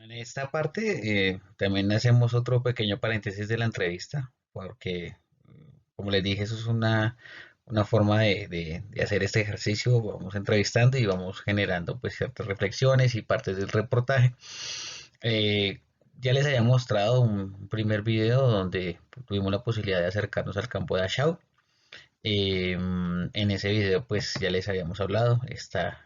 En esta parte también hacemos otro pequeño paréntesis de la entrevista, porque, como les dije, eso es una forma de hacer este ejercicio. Vamos entrevistando y vamos generando pues ciertas reflexiones y partes del reportaje. Eh, ya les había mostrado un primer video donde tuvimos la posibilidad de acercarnos al campo de Achao. En ese video pues ya les habíamos hablado, esta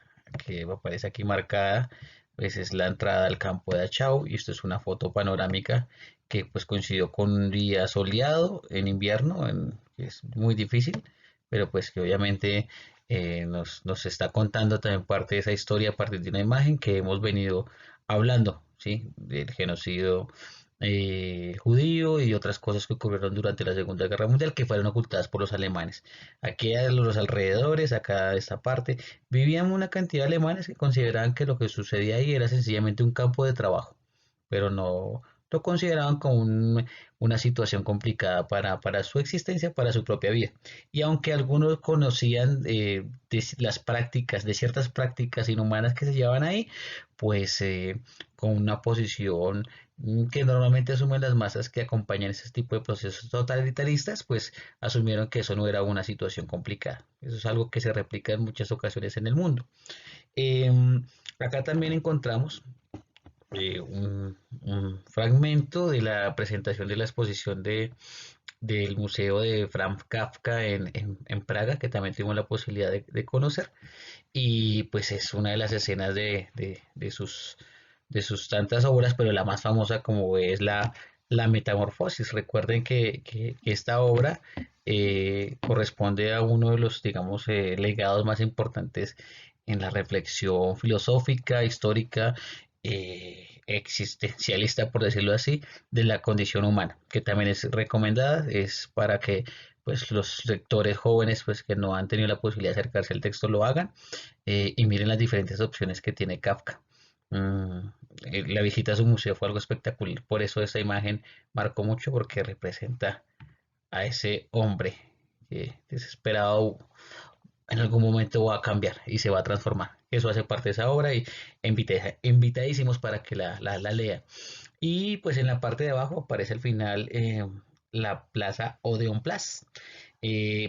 que aparece aquí marcada pues es la entrada al campo de Achao y esto es una foto panorámica que pues coincidió con un día soleado en invierno, que es muy difícil, pero pues que obviamente nos está contando también parte de esa historia a partir de una imagen que hemos venido hablando, ¿sí? Del genocidio judío y otras cosas que ocurrieron durante la Segunda Guerra Mundial que fueron ocultadas por los alemanes. Aquí a los alrededores, acá de esta parte, vivían una cantidad de alemanes que consideraban que lo que sucedía ahí era sencillamente un campo de trabajo, pero no lo consideraban como una situación complicada para su existencia, para su propia vida. Y aunque algunos conocían de las prácticas, de ciertas prácticas inhumanas que se llevaban ahí, pues con una posición que normalmente asumen las masas que acompañan ese tipo de procesos totalitaristas, pues asumieron que eso no era una situación complicada. Eso es algo que se replica en muchas ocasiones en el mundo. Eh, Acá también encontramos un fragmento de la presentación de la exposición del Museo de Franz Kafka en Praga, que también tuvimos la posibilidad de conocer. Y pues es una de las escenas de sus tantas obras, pero la más famosa como es la Metamorfosis. Recuerden que esta obra corresponde a uno de los, digamos, legados más importantes en la reflexión filosófica, histórica, existencialista, por decirlo así, de la condición humana, que también es recomendada, es para que pues los lectores jóvenes pues que no han tenido la posibilidad de acercarse al texto lo hagan y miren las diferentes opciones que tiene Kafka. Mm, la visita a su museo fue algo espectacular, por eso esta imagen marcó mucho porque representa a ese hombre que desesperado en algún momento va a cambiar y se va a transformar. Eso hace parte de esa obra y invitadísimos para que la lea. Y pues en la parte de abajo aparece al final la plaza Odeon Platz.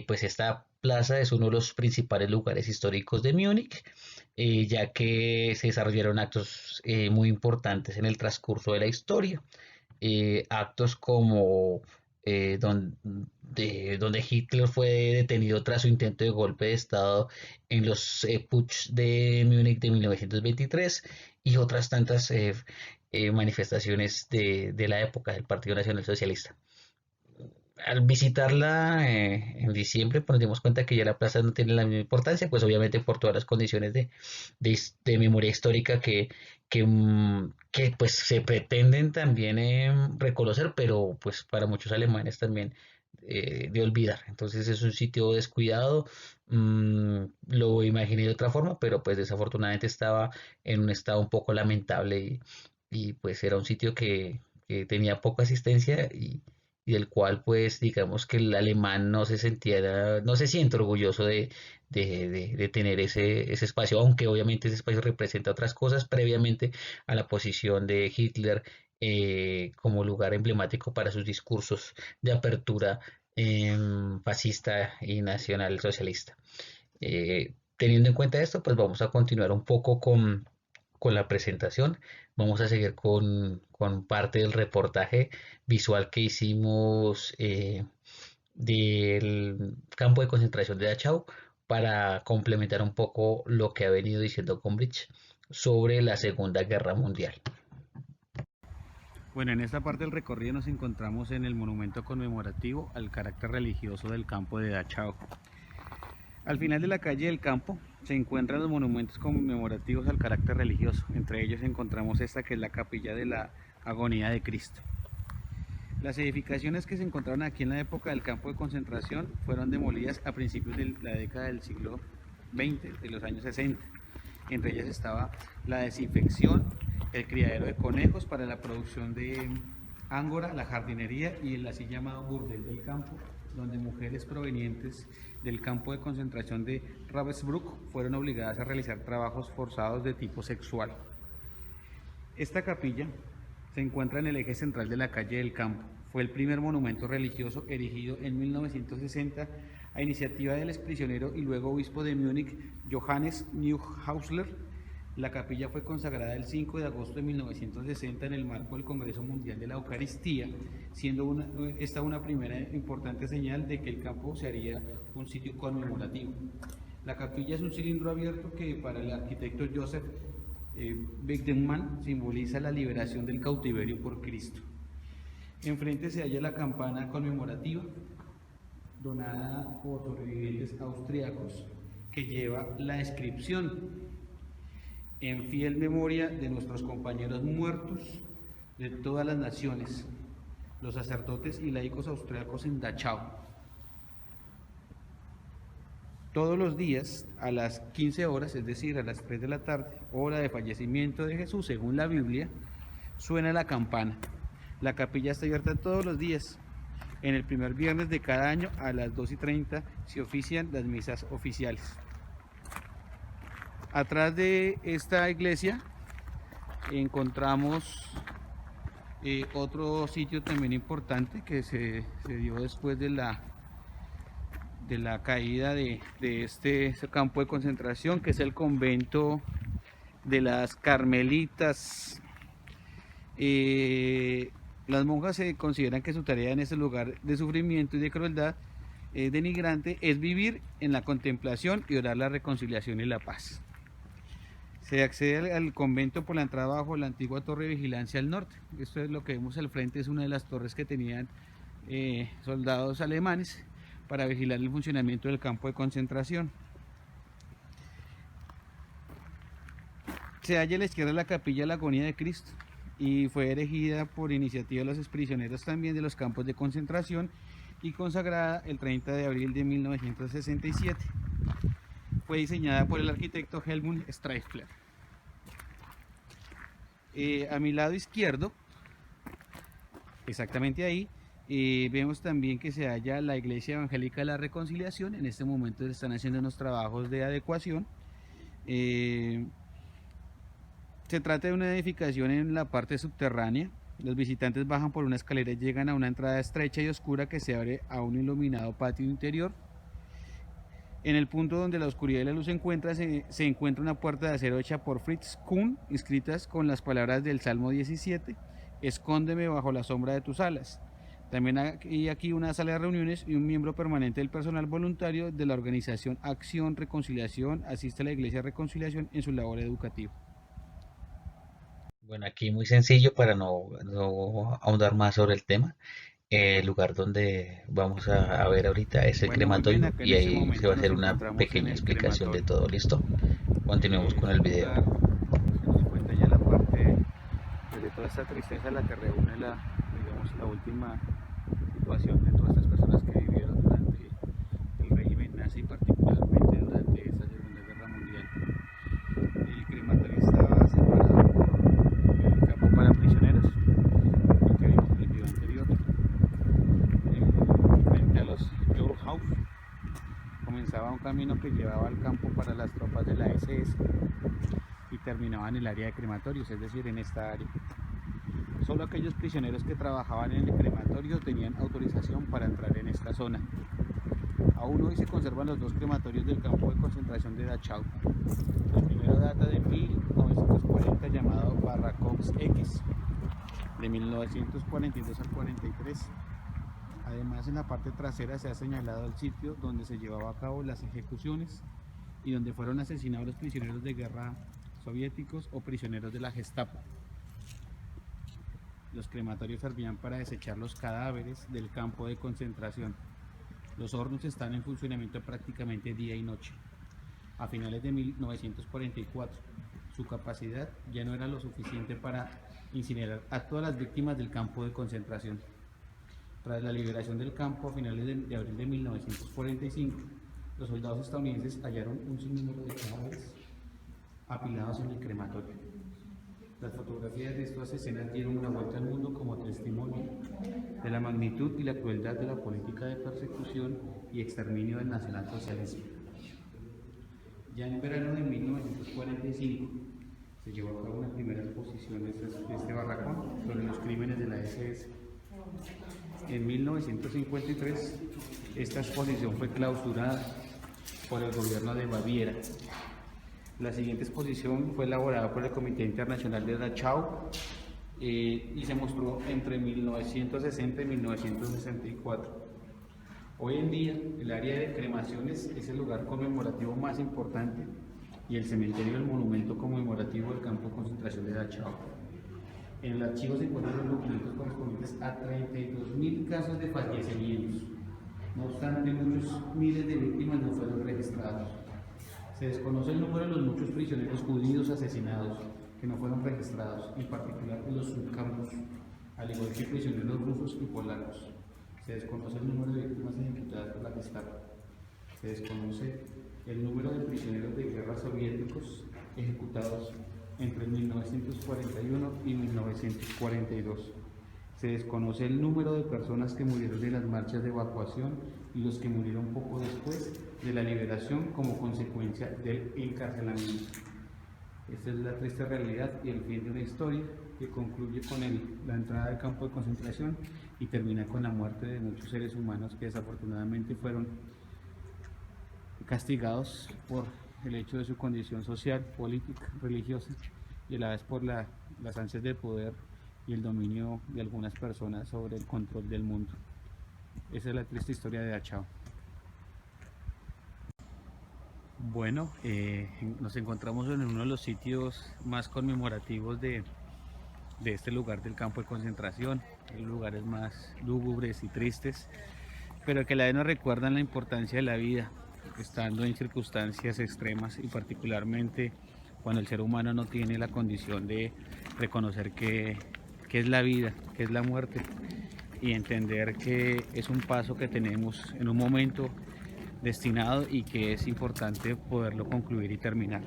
Pues esta plaza es uno de los principales lugares históricos de Múnich, ya que se desarrollaron actos muy importantes en el transcurso de la historia. Actos como donde Hitler fue detenido tras su intento de golpe de Estado en los Putsch de Múnich de 1923 y otras tantas manifestaciones de la época del Partido Nacional Socialista. Al visitarla en diciembre, pues nos dimos cuenta que ya la plaza no tiene la misma importancia, pues obviamente por todas las condiciones de memoria histórica que pues se pretenden también reconocer, pero pues para muchos alemanes también de olvidar. Entonces es un sitio descuidado, lo imaginé de otra forma, pero pues desafortunadamente estaba en un estado un poco lamentable y pues era un sitio que tenía poca asistencia y del cual pues digamos que el alemán no se sentía, no se siente orgulloso de tener ese espacio, aunque obviamente ese espacio representa otras cosas previamente a la posición de Hitler como lugar emblemático para sus discursos de apertura fascista y nacional socialista. Teniendo en cuenta esto, pues vamos a continuar un poco con la presentación. Vamos a seguir con parte del reportaje visual que hicimos del campo de concentración de Dachau para complementar un poco lo que ha venido diciendo Gombrich sobre la Segunda Guerra Mundial. Bueno, en esta parte del recorrido nos encontramos en el monumento conmemorativo al carácter religioso del campo de Dachau. Al final de la calle del campo se encuentran los monumentos conmemorativos al carácter religioso. Entre ellos encontramos esta que es la capilla de la Agonía de Cristo. Las edificaciones que se encontraron aquí en la época del campo de concentración fueron demolidas a principios de la década del siglo XX, de los años 60. Entre ellas estaba la desinfección, el criadero de conejos para la producción de ángora, la jardinería y el así llamado burdel del campo, donde mujeres provenientes del campo de concentración de Ravensbrück fueron obligadas a realizar trabajos forzados de tipo sexual. Esta capilla se encuentra en el eje central de la calle del Campo. Fue el primer monumento religioso erigido en 1960 a iniciativa del exprisionero y luego obispo de Múnich, Johannes Neuhausler. La capilla fue consagrada el 5 de agosto de 1960 en el marco del Congreso Mundial de la Eucaristía, siendo esta una primera importante señal de que el campo se haría un sitio conmemorativo. La capilla es un cilindro abierto que para el arquitecto Joseph Beckmann simboliza la liberación del cautiverio por Cristo. Enfrente se halla la campana conmemorativa donada por sobrevivientes austriacos que lleva la inscripción: en fiel memoria de nuestros compañeros muertos de todas las naciones, los sacerdotes y laicos austriacos en Dachau. Todos los días a las 15 horas, es decir, a las 3 de la tarde, hora de fallecimiento de Jesús, según la Biblia, suena la campana. La capilla está abierta todos los días. En el primer viernes de cada año a las 2:30 se ofician las misas oficiales. Atrás de esta iglesia encontramos otro sitio también importante que se dio después de la caída de este campo de concentración, que es el convento de las Carmelitas. Las monjas se consideran que su tarea en este lugar de sufrimiento y de crueldad denigrante es vivir en la contemplación y orar la reconciliación y la paz. Se accede al convento por la entrada bajo la antigua torre de vigilancia al norte. Esto es lo que vemos al frente, es una de las torres que tenían soldados alemanes para vigilar el funcionamiento del campo de concentración. Se halla a la izquierda la capilla de la Agonía de Cristo y fue erigida por iniciativa de los exprisioneros también de los campos de concentración y consagrada el 30 de abril de 1967. Fue diseñada por el arquitecto Helmut Streifler. A mi lado izquierdo, exactamente ahí, vemos también que se halla la Iglesia Evangélica de la Reconciliación. En este momento se están haciendo unos trabajos de adecuación. Se trata de una edificación en la parte subterránea. Los visitantes bajan por una escalera y llegan a una entrada estrecha y oscura que se abre a un iluminado patio interior. En el punto donde la oscuridad y la luz se encuentran, se encuentra una puerta de acero hecha por Fritz Kuhn, inscritas con las palabras del Salmo 17, escóndeme bajo la sombra de tus alas. También hay aquí una sala de reuniones y un miembro permanente del personal voluntario de la organización Acción Reconciliación asiste a la Iglesia Reconciliación en su labor educativa. Bueno, aquí muy sencillo para no ahondar más sobre el tema. El lugar donde vamos a ver ahorita es el Bueno, muy bien, crematorio acá en y este ahí se va momento a nos hacer una encontramos en pequeña el explicación de crematorio. todo. ¿Listo? Continuemos con Es el un video. lugar que nos cuenta ya la parte de toda esta tristeza, la que reúne digamos, la última situación de todas estas personas que vivieron durante el régimen nazi, particularmente durante esta Segunda Guerra Mundial. El crematorio estaba separado por el campo para prisioneros, lo que vimos en el video anterior, frente a los Jollhaus. Comenzaba un camino que llevaba al campo para las tropas de la SS y terminaba en el área de crematorios, es decir, en esta área. Solo aquellos prisioneros que trabajaban en el crematorio tenían autorización para entrar en esta zona. Aún hoy se conservan los dos crematorios del campo de concentración de Dachau. El primero data de 1940, llamado Barracks X, de 1942 al 43. Además, en la parte trasera se ha señalado el sitio donde se llevaba a cabo las ejecuciones y donde fueron asesinados los prisioneros de guerra soviéticos o prisioneros de la Gestapo. Los crematorios servían para desechar los cadáveres del campo de concentración. Los hornos están en funcionamiento prácticamente día y noche. A finales de 1944, su capacidad ya no era lo suficiente para incinerar a todas las víctimas del campo de concentración. Tras la liberación del campo a finales de abril de 1945, los soldados estadounidenses hallaron un sinnúmero de cadáveres apilados en el crematorio. Las fotografías de estas escenas dieron una vuelta al mundo como testimonio de la magnitud y la crueldad de la política de persecución y exterminio del nacionalsocialismo. Ya en verano de 1945, Se llevó a cabo una primera exposición de este barracón sobre los crímenes de la SS. En 1953, esta exposición fue clausurada por el gobierno de Baviera. La siguiente exposición fue elaborada por el Comité Internacional de Dachau y se mostró entre 1960 y 1964. Hoy en día, el área de cremaciones es el lugar conmemorativo más importante y el cementerio del monumento conmemorativo del campo de concentración de Dachau. En el archivo se encuentran los documentos correspondientes a 32.000 casos de fallecimientos. No obstante, muchos miles de víctimas no fueron registrados. Se desconoce el número de los muchos prisioneros judíos asesinados que no fueron registrados, en particular en los subcampos, al igual que prisioneros rusos y polacos. Se desconoce el número de víctimas ejecutadas por la Gestapo. Se desconoce el número de prisioneros de guerra soviéticos ejecutados entre 1941 y 1942. Se desconoce el número de personas que murieron de las marchas de evacuación y los que murieron poco después de la liberación como consecuencia del encarcelamiento. Esta es la triste realidad y el fin de una historia que concluye con la entrada al campo de concentración y termina con la muerte de muchos seres humanos que desafortunadamente fueron castigados por el hecho de su condición social, política, religiosa y a la vez por las ansias de poder y el dominio de algunas personas sobre el control del mundo. Esa es la triste historia de Dachau. Bueno, nos encontramos en uno de los sitios más conmemorativos de este lugar del campo de concentración, los lugares más lúgubres y tristes, pero que a la vez nos recuerdan la importancia de la vida, estando en circunstancias extremas y particularmente cuando el ser humano no tiene la condición de reconocer qué es la vida, qué es la muerte y entender que es un paso que tenemos en un momento destinado y que es importante poderlo concluir y terminar.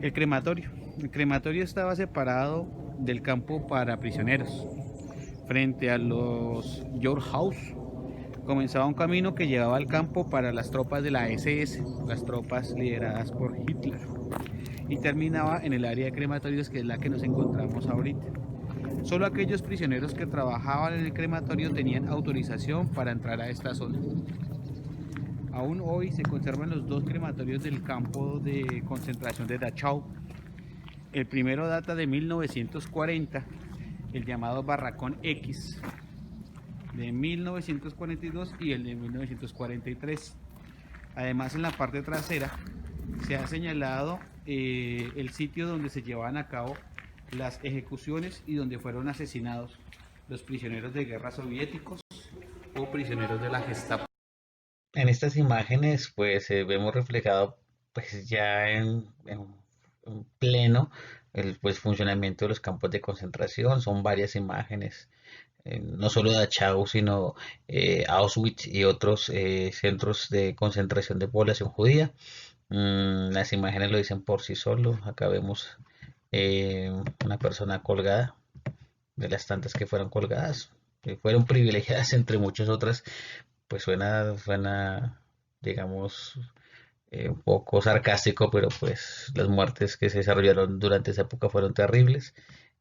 El crematorio. El crematorio estaba separado del campo para prisioneros. Frente a los House comenzaba un camino que llevaba al campo para las tropas de la SS, las tropas lideradas por Hitler, y terminaba en el área de crematorios, que es la que nos encontramos ahorita. Solo aquellos prisioneros que trabajaban en el crematorio tenían autorización para entrar a esta zona. Aún hoy se conservan los dos crematorios del campo de concentración de Dachau. El primero data de 1940, el llamado Barracón X, de 1942 y el de 1943. Además, en la parte trasera se ha señalado el sitio donde se llevaban a cabo las ejecuciones y donde fueron asesinados los prisioneros de guerra soviéticos o prisioneros de la Gestapo. En estas imágenes pues vemos reflejado pues ya en pleno el pues, funcionamiento de los campos de concentración. Son varias imágenes, no solo de Dachau, sino Auschwitz y otros centros de concentración de población judía. Las imágenes lo dicen por sí solo. Acá vemos una persona colgada, de las tantas que fueron colgadas, que fueron privilegiadas entre muchas otras. Pues suena, digamos, un poco sarcástico, pero pues las muertes que se desarrollaron durante esa época fueron terribles.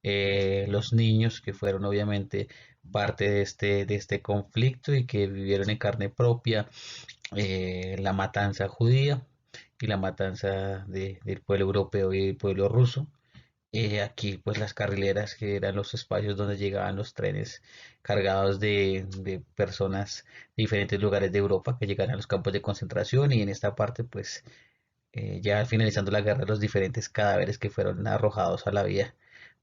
Los niños que fueron obviamente parte de este conflicto y que vivieron en carne propia la matanza judía y la matanza del pueblo europeo y del pueblo ruso. Aquí pues las carrileras, que eran los espacios donde llegaban los trenes cargados de personas de diferentes lugares de Europa que llegaban a los campos de concentración, y en esta parte pues ya finalizando la guerra, los diferentes cadáveres que fueron arrojados a la vía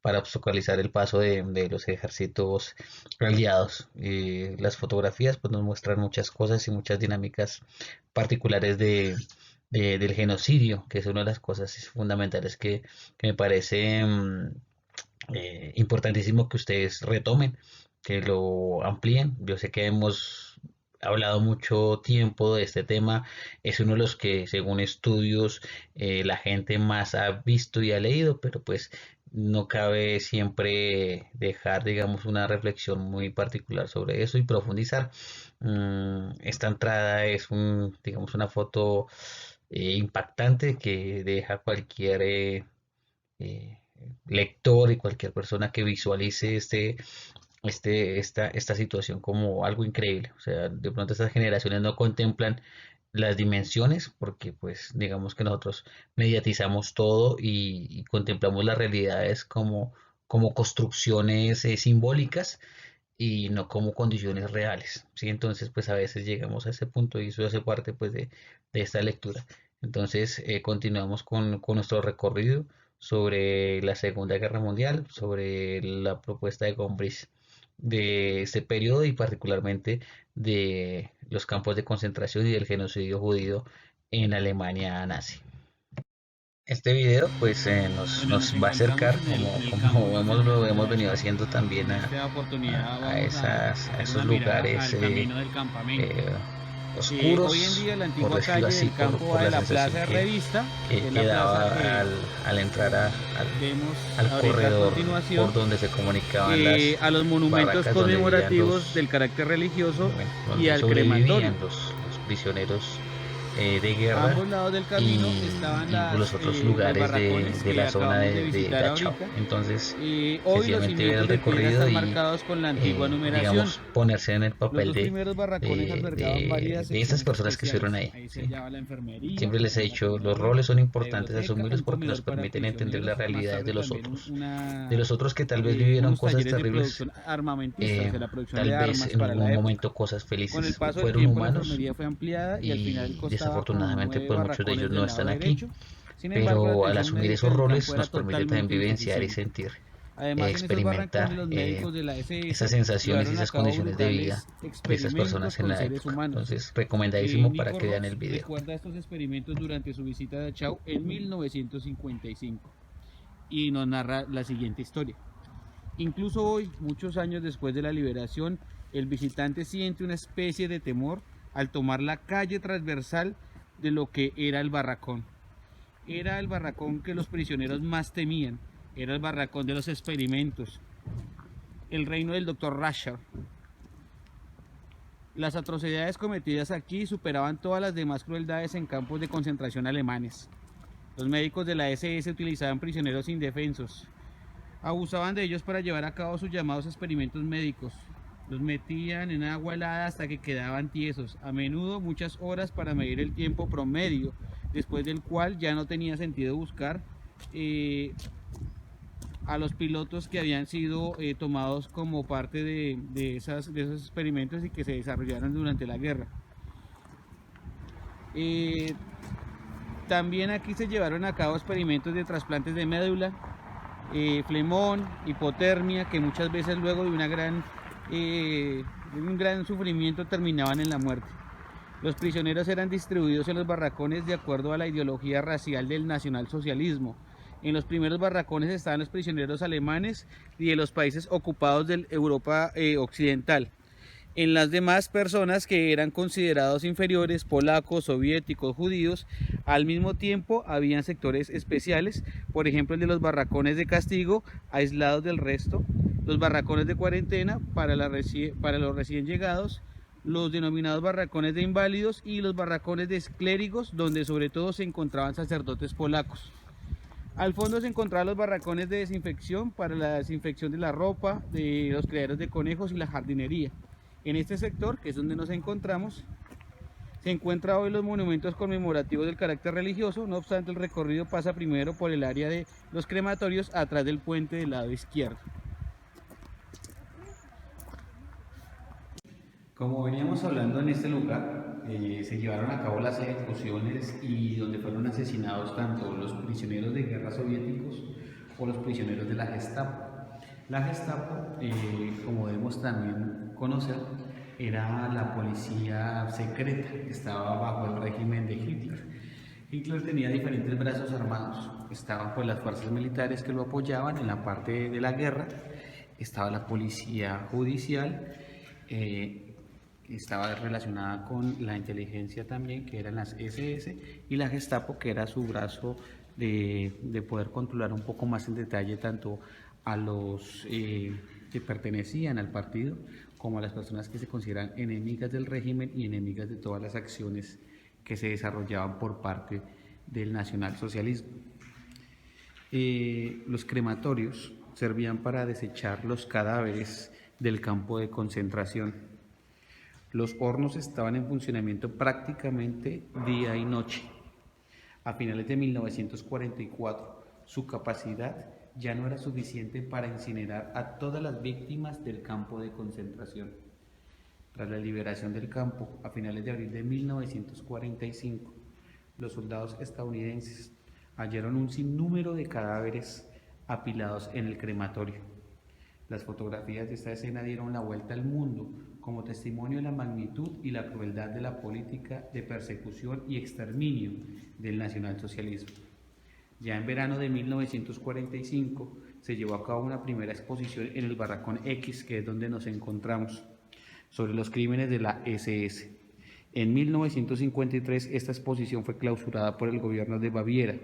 para obstaculizar el paso de los ejércitos aliados. Las fotografías pues nos muestran muchas cosas y muchas dinámicas particulares del genocidio, que es una de las cosas fundamentales que me parece importantísimo que ustedes retomen, que lo amplíen. Yo sé que hemos hablado mucho tiempo de este tema, es uno de los que según estudios la gente más ha visto y ha leído, pero pues no cabe siempre dejar, digamos, una reflexión muy particular sobre eso y profundizar. Esta entrada es digamos, una foto impactante que deja cualquier eh, lector y cualquier persona que visualice esta situación como algo increíble. O sea, de pronto estas generaciones no contemplan las dimensiones porque pues digamos que nosotros mediatizamos todo y contemplamos las realidades como construcciones simbólicas y no como condiciones reales, ¿sí? Entonces, pues a veces llegamos a ese punto y eso hace parte pues de esta lectura. Entonces, continuamos con nuestro recorrido sobre la Segunda Guerra Mundial, sobre la propuesta de Gombrich de este periodo y particularmente de los campos de concentración y del genocidio judío en Alemania nazi. Este video pues Bueno, nos nos va a encontramos acercar en el campo de como lo concentración de hemos venido Dachau. haciendo también En esta oportunidad vamos a a hacer esos una mirada lugares al camino del campamento. eh, Hoy en oscuros, día la por antigua decirlo calle así, del campo va por de la la sensación Plaza de Revista, que es que la plaza daba que al entrar vemos al ahorita a corredor continuación, por donde se comunicaban las a los monumentos barracas donde vivían conmemorativos del carácter religioso bueno, y donde al sobrevivían crematorio. los prisioneros de A guerra ambos lados del camino estaban y los otros los lugares barracones de que la zona acabamos de de visitar Dachau. ahorita. Entonces, Hoy los sencillamente ver cimientos el de piedra recorrido están y, marcados con la antigua numeración. digamos, ponerse en el Los papel dos primeros barracones albergaban varias de estas secciones personas que estuvieron especiales. ahí. Ahí se ¿Sí? hallaba la enfermería, Siempre les he también la dicho, los comedora, roles son la importantes biblioteca, asumirlos un porque nos comedor para permiten entender las prisioneros. Más realidades tarde también de los otros que tal vez vivieron unos cosas talleres de terribles, producción armamentista, o eh, sea, la producción tal de vez armas en para algún la época. momento cosas Con el felices paso del fueron tiempo la humanos enfermería fue ampliada y al final y costaba con desafortunadamente 9 pues muchos de ellos barracones no del lado están aquí, derecho. Sin embargo, la pero al atención asumir médica esos en el campo roles era nos permite también totalmente vivenciar y insuficiente. sentir, Además, en esos barracones experimentar los médicos de la esas SS sensaciones y llevaron a esas cabo condiciones de vida brutales de estas experimentos personas en con la seres época. humanos. Entonces, recomendadísimo para Nico que vean Ross el video. recuerda estos experimentos durante su visita a Dachau en 1955 y nos narra la siguiente historia. Incluso hoy, muchos años después de la liberación, el visitante siente una especie de temor al tomar la calle transversal de lo que era el barracón. Era el barracón que los prisioneros más temían, era el barracón de los experimentos, el reino del doctor Rascher. Las atrocidades cometidas aquí superaban todas las demás crueldades en campos de concentración alemanes. Los médicos de la SS utilizaban prisioneros indefensos, abusaban de ellos para llevar a cabo sus llamados experimentos médicos. Los metían en agua helada hasta que quedaban tiesos, a menudo muchas horas para medir el tiempo promedio, después del cual ya no tenía sentido buscar a los pilotos que habían sido tomados como parte de esos experimentos y que se desarrollaron durante la guerra. También aquí se llevaron a cabo experimentos de trasplantes de médula, flemón, hipotermia, que muchas veces luego de un gran sufrimiento terminaban en la muerte. Los prisioneros eran distribuidos en los barracones de acuerdo a la ideología racial del nacionalsocialismo. En los primeros barracones estaban los prisioneros alemanes y de los países ocupados de Europa occidental. En las demás personas que eran considerados inferiores, polacos, soviéticos, judíos, al mismo tiempo habían sectores especiales, por ejemplo el de los barracones de castigo, aislados del resto, los barracones de cuarentena para los recién llegados, los denominados barracones de inválidos y los barracones de clérigos, donde sobre todo se encontraban sacerdotes polacos. Al fondo se encontraban los barracones de desinfección para la desinfección de la ropa, de los criaderos de conejos y la jardinería. En este sector, que es donde nos encontramos, se encuentran hoy los monumentos conmemorativos del carácter religioso. No obstante, el recorrido pasa primero por el área de los crematorios atrás del puente del lado izquierdo. Como veníamos hablando, en este lugar se llevaron a cabo las ejecuciones y donde fueron asesinados tanto los prisioneros de guerra soviéticos o los prisioneros de la Gestapo. La Gestapo, como debemos también conocer, era la policía secreta que estaba bajo el régimen de Hitler. Hitler tenía diferentes brazos armados. Estaban pues las fuerzas militares que lo apoyaban en la parte de la guerra, estaba la policía judicial, estaba relacionada con la inteligencia también, que eran las SS, y la Gestapo, que era su brazo de poder controlar un poco más en detalle tanto a los que pertenecían al partido como a las personas que se consideran enemigas del régimen y enemigas de todas las acciones que se desarrollaban por parte del nacionalsocialismo. Los crematorios servían para desechar los cadáveres del campo de concentración. Los hornos estaban en funcionamiento prácticamente día y noche. A finales de 1944, su capacidad ya no era suficiente para incinerar a todas las víctimas del campo de concentración. Tras la liberación del campo, a finales de abril de 1945, los soldados estadounidenses hallaron un sinnúmero de cadáveres apilados en el crematorio. Las fotografías de esta escena dieron la vuelta al mundo como testimonio de la magnitud y la crueldad de la política de persecución y exterminio del nacionalsocialismo. Ya en verano de 1945 se llevó a cabo una primera exposición en el Barracón X, que es donde nos encontramos, sobre los crímenes de la SS. En 1953 esta exposición fue clausurada por el gobierno de Baviera.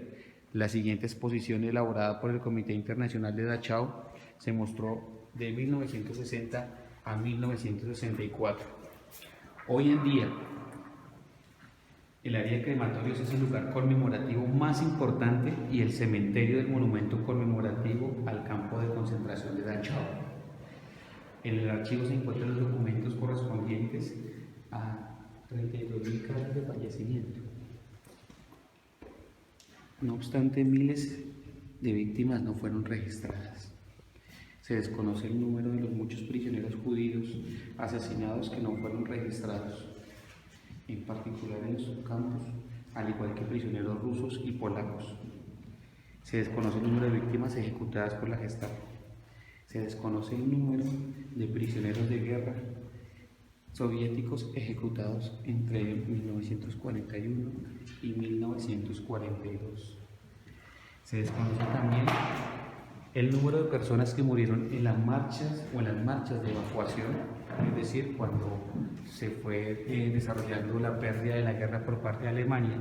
La siguiente exposición, elaborada por el Comité Internacional de Dachau, se mostró de 1960 a 1964. Hoy en día, el área de crematorios es el lugar conmemorativo más importante y el cementerio del monumento conmemorativo al campo de concentración de Dachau. En el archivo se encuentran los documentos correspondientes a 32.000 casos de fallecimiento. No obstante, miles de víctimas no fueron registradas. Se desconoce el número de los muchos prisioneros judíos asesinados que no fueron registrados, en particular en los subcampos, al igual que prisioneros rusos y polacos. Se desconoce el número de víctimas ejecutadas por la Gestapo. Se desconoce el número de prisioneros de guerra soviéticos ejecutados entre 1941 y 1942. Se desconoce también el número de personas que murieron en las marchas o en las marchas de evacuación, es decir, cuando se fue desarrollando la pérdida de la guerra por parte de Alemania.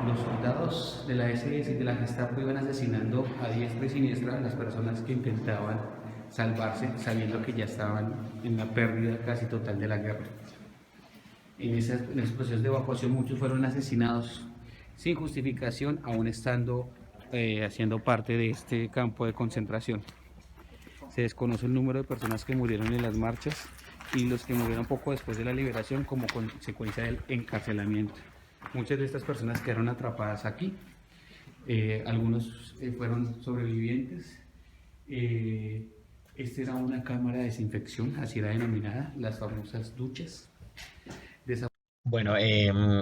Los soldados de la SS y de la Gestapo iban asesinando a diestra y siniestra a las personas que intentaban salvarse, sabiendo que ya estaban en la pérdida casi total de la guerra. En esos procesos de evacuación muchos fueron asesinados sin justificación, aún estando haciendo parte de este campo de concentración. Se desconoce el número de personas que murieron en las marchas y los que murieron poco después de la liberación como consecuencia del encarcelamiento. Muchas de estas personas quedaron atrapadas aquí, algunos fueron sobrevivientes. Esta era una cámara de desinfección, así era denominada, las famosas duchas. Bueno,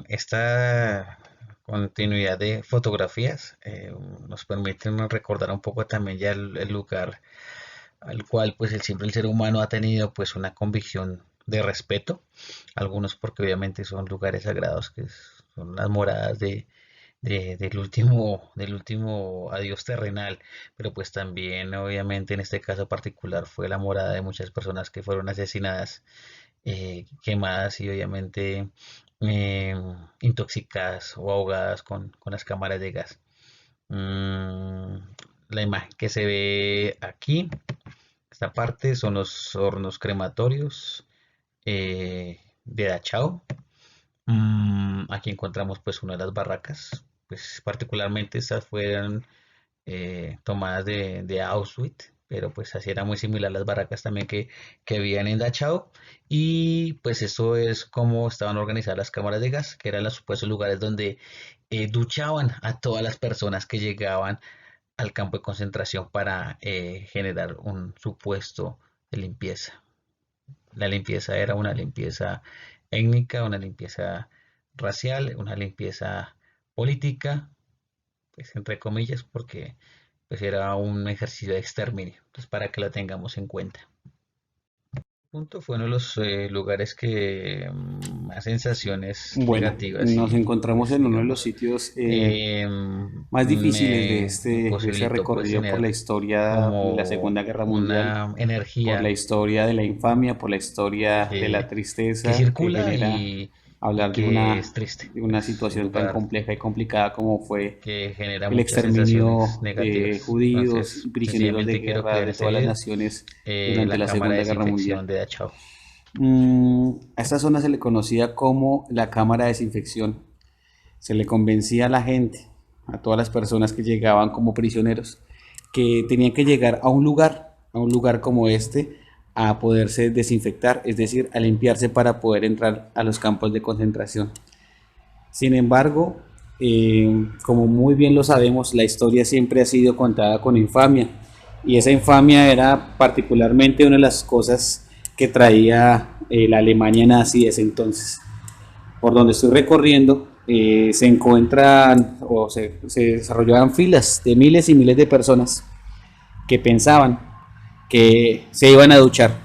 esta continuidad de fotografías nos permiten recordar un poco también ya el lugar al cual pues siempre el ser humano ha tenido pues una convicción de respeto, algunos porque obviamente son lugares sagrados que son las moradas del último adiós terrenal, pero pues también obviamente en este caso particular fue la morada de muchas personas que fueron asesinadas, quemadas y obviamente eh, intoxicadas o ahogadas con las cámaras de gas. Mm, la imagen que se ve aquí, esta parte, son los hornos crematorios de Dachau. Aquí encontramos pues una de las barracas, pues particularmente estas fueron tomadas de Auschwitz, pero pues así era muy similar a las barracas también que habían en Dachau. Y pues eso es como estaban organizadas las cámaras de gas, que eran los supuestos lugares donde duchaban a todas las personas que llegaban al campo de concentración para generar un supuesto de limpieza. La limpieza era una limpieza étnica, una limpieza racial, una limpieza política, pues entre comillas, porque pues era un ejercicio de exterminio. Entonces, para que la tengamos en cuenta. Punto fue uno de los lugares que más sensaciones Bueno, negativas nos y encontramos pues en uno de los digamos sitios más difíciles de me ese posibilitó pues recorrido por la tener historia de la como Segunda Guerra Mundial, una por la energía historia de la infamia, por la historia de la que tristeza que circula genera y hablar que es triste. de una Es un situación tan lugar compleja y complicada como fue que genera el muchas sensaciones exterminio de negativas. judíos y Entonces, prisioneros de sencillamente quiero que guerra vean de este todas las video, naciones durante la la cámara de Segunda Guerra desinfección Mundial. de Dachau. A esta zona se le conocía como la cámara de desinfección. Se le convencía a la gente a todas las personas que llegaban como prisioneros, que tenían que llegar a un lugar como este, a poderse desinfectar, es decir, a limpiarse para poder entrar a los campos de concentración. Sin embargo, como muy bien lo sabemos, la historia siempre ha sido contada con infamia, y esa infamia era particularmente una de las cosas que traía la Alemania nazi de ese entonces. Por donde estoy recorriendo, se encuentran o se desarrollaban filas de miles y miles de personas que pensaban que se iban a duchar.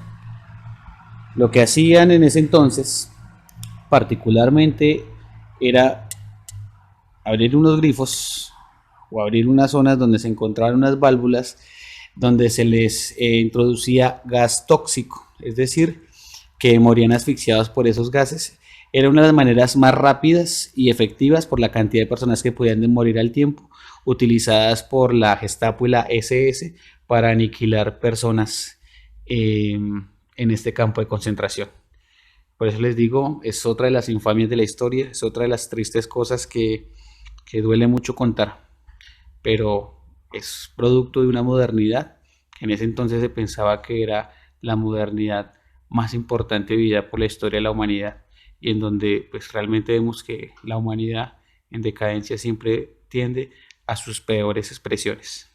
Lo que hacían en ese entonces, particularmente, era abrir unos grifos o abrir unas zonas donde se encontraban unas válvulas donde se les introducía gas tóxico, es decir, que morían asfixiados por esos gases. Era una de las maneras más rápidas y efectivas por la cantidad de personas que podían morir al tiempo, utilizadas por la Gestapo y la SS para aniquilar personas en este campo de concentración. Por eso les digo, es otra de las infamias de la historia, es otra de las tristes cosas que duele mucho contar, pero es producto de una modernidad que en ese entonces se pensaba que era la modernidad más importante vivida por la historia de la humanidad, y en donde pues realmente vemos que la humanidad en decadencia siempre tiende a sus peores expresiones.